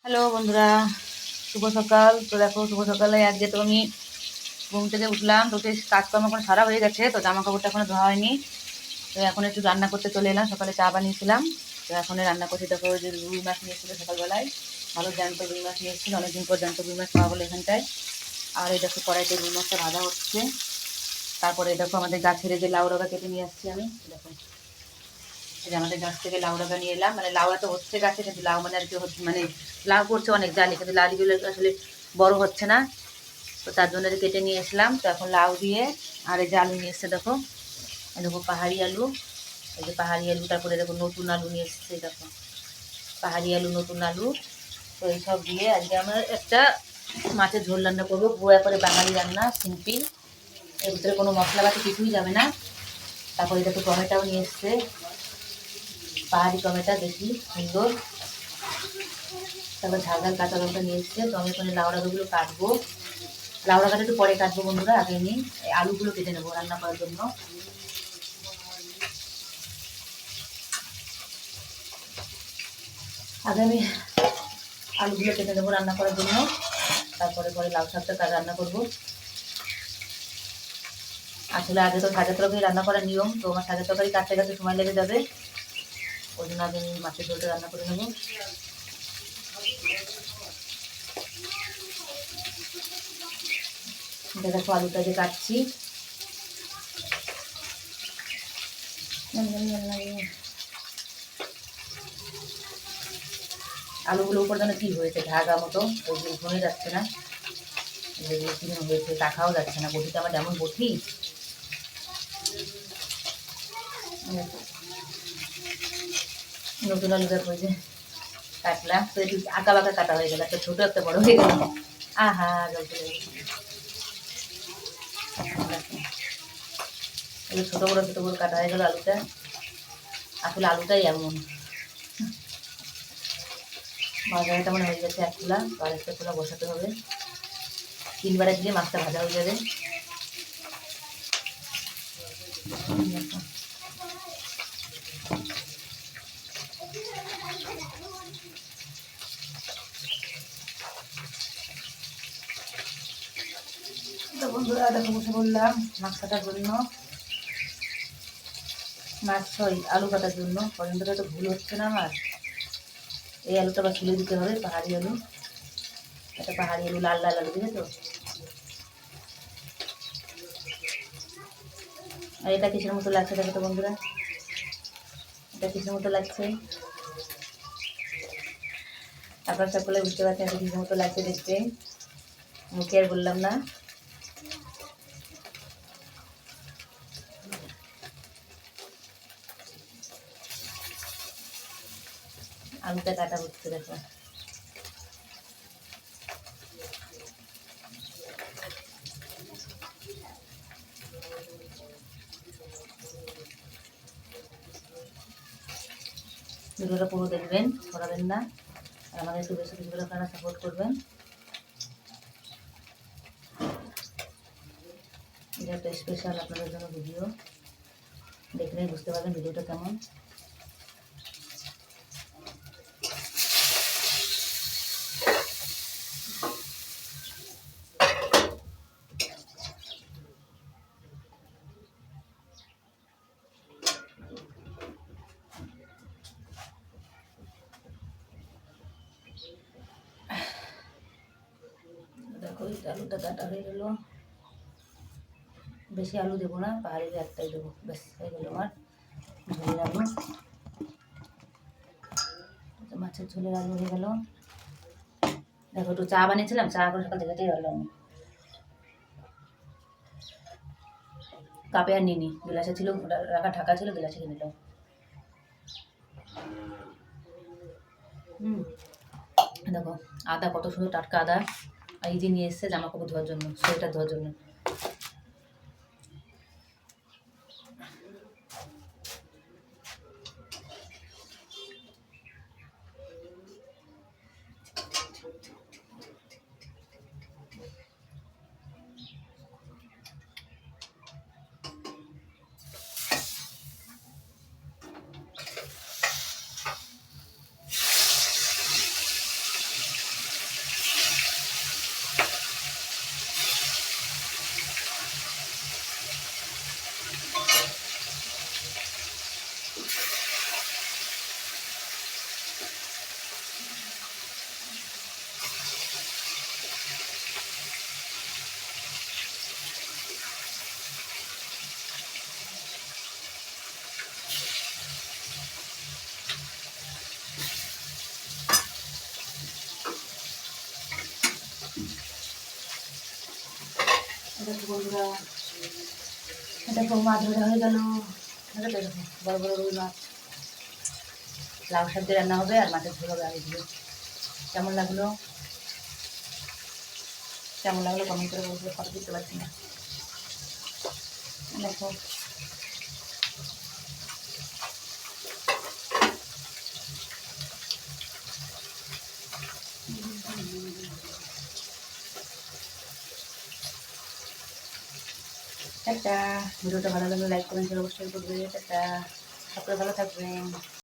Hello বন্ধুরা, শুভ সকাল। তো দেখো, শুভ সকালে আজকে তো আমি ঘুম থেকে উঠলাম, তো কাজকর্ম এখন সারা হয়ে গেছে, তো জামা কাপড়টা এখনো ধোয়া হয়নি। তো এখন একটু রান্না করতে চলে এলাম, সকালে চা বানিয়েছিলাম। তো এখন রান্না করছি। দেখো, যে রুই মাছ নিয়েছিল সকালবেলায়, ভালো জ্যান্ত রুই মাছ নিয়েছিল, অনেকদিন পর জ্যান্ত রুই মাছ পাওয়া হলো এখানটায়। আর এই দেখো, কড়াইতে রুই মাছটা ভাজা হচ্ছে। তারপরে দেখো, আমাদের গাছের যে লাউ ডগা কেটে নিয়ে আসছি আমি। দেখো, এই যে আমাদের গাছ থেকে লাউ ডগা নিয়ে এলাম, মানে লাউটা তো হচ্ছে গাছে, কিন্তু লাউ মানে আর কি মানে লাউ করছে অনেক জালি, কিন্তু লাউগুলো আসলে বড় হচ্ছে না। তো তার জন্য কেটে নিয়ে এসলাম। তো এখন লাউ দিয়ে, আর এই যে আলু নিয়ে এসছে দেখো, এই দেখো পাহাড়ি আলু, এই যে পাহাড়ি আলু। তারপরে দেখো নতুন আলু নিয়ে এসছে, দেখো পাহাড়ি আলু, নতুন আলু। তো এইসব দিয়ে আজকে আমরা একটা মাছের ঝোল রান্না করবো, গোয়া করে বাঙালি রান্না, সিম্পল। এর ভিতরে কোনো মশলাপাতি কিছুই যাবে না। তারপরে দেখো টমেটোও নিয়ে এসছে, পাহাড়ি টমেটো, দেখি সুন্দর। তারপর ঝাল ঝাল কাঁচা লঙ্কা নিয়ে এসছে। তো আমি ওখানে লাউড়াগুলো কাটবো, লাউড়াটা একটু পরে কাটবো বন্ধুরা, আগে নিই আলুগুলো কেটে নেবো রান্না করার জন্য। আগে আমি আলুগুলো কেটে নেবো রান্না করার জন্য, তারপরে পরে লাউ শাকটা রান্না করবো। আসলে আগে তো সাজা তরকারি রান্না করার নিয়ম, তো আমার সাজা তরকারি কাটতে কাটতে সময় লেগে যাবে, ওই জন্য আগে আমি মাছের ঝোলটা রান্না করে নেবো। দেখো আলুটা যে কাটছি, আলুগুলো উপর যেন কি হয়েছে, ঢাকা মতো, ওইগুলো উঠোনে যাচ্ছে না, যেগুলো কিনে হয়েছে টাকাও যাচ্ছে না। বটিটা আমার এমন বটি, নতুন আলু দেখো যে কাটলাম, তো একটু আঁকা বাঁকা কাটা হয়ে গেল, একটা ছোটো একটা বড় হয়ে গেল। আহা, জল চলে গেল। এই ছোটো বড়ো কাটা হয়ে গেল আলুটা। আসলে আলুটাই এমন, ভাজাটা মনে হয়ে গেছে এক খোলা, আর একটা খোলা বসাতে হবে, 3বারে দিলে মাছটা ভাজা হয়ে যাবে। তো বন্ধুরা দেখো, বসে বললাম মাছ কাটার জন্য, আলু কাটার জন্য। কদিন ধরে তো ভুল হচ্ছে না আমার। এই আলুটা আবার ছুলে দিতে হবে, পাহাড়ি আলু, একটা পাহাড়ি আলু, লাল লাল আলু, বুঝেছো? আর এটা কিসের মতো লাগছে দেখো তো বন্ধুরা, এটা কিসের মতো লাগছে, আপনার সকলে বুঝতে পারছেন এটা কিসের মতো লাগছে দেখতে, মুখে আর বললাম না। আলুটা কাটা হচ্ছে দেখো। ভিডিওটা পুরো দেখবেন, ছড়াবেন না, আর আমাদের একটু বেশি বেশি করে আপনারা সাপোর্ট করবেন। এটা একটা স্পেশাল আপনাদের জন্য ভিডিও, দেখলেই বুঝতে পারবেন ভিডিওটা কেমন। দেখো আলুটা কাটা হয়ে গেল, বেশি আলু দেবো না, পাহাড়ি একটাই দেবো, ব্যাস হয়ে গেলো আমার ঝোলের আলু। মাছের ঝোলের আলু হয়ে গেল। দেখো একটু চা বানিয়েছিলাম, চা করে সকাল থেকে গেল, আমি কাপে আর নিইনি, গ্লাসে ছিল রাখা, ঢাকা ছিল, গ্লাসে কিনে নিলাম। দেখো আদা, কত সুন্দর টাটকা আদা। আর এই যে নিয়ে এসছে জামা কাপড় ধোয়ার জন্য, সোয়েটার ধোয়ার জন্য। দেখো বন্ধুরা, দেখো মাছ ভাজা হয়ে গেল। দেখো বড় বড় রুই মাছ, লাউ শাক দিয়ে রান্না হবে আর মাছের ঝোল হবে আলু দিয়ে। কেমন লাগলো কেমন লাগলো কমেন্ট করে বলতে, ফটো দিতে পারছি না। দেখো টাটা। ভিডিওটা ভালো লাগলে লাইক কমেন্ট করে অবশ্যই করবে। টাটা, সকলে ভালো থাকবেন।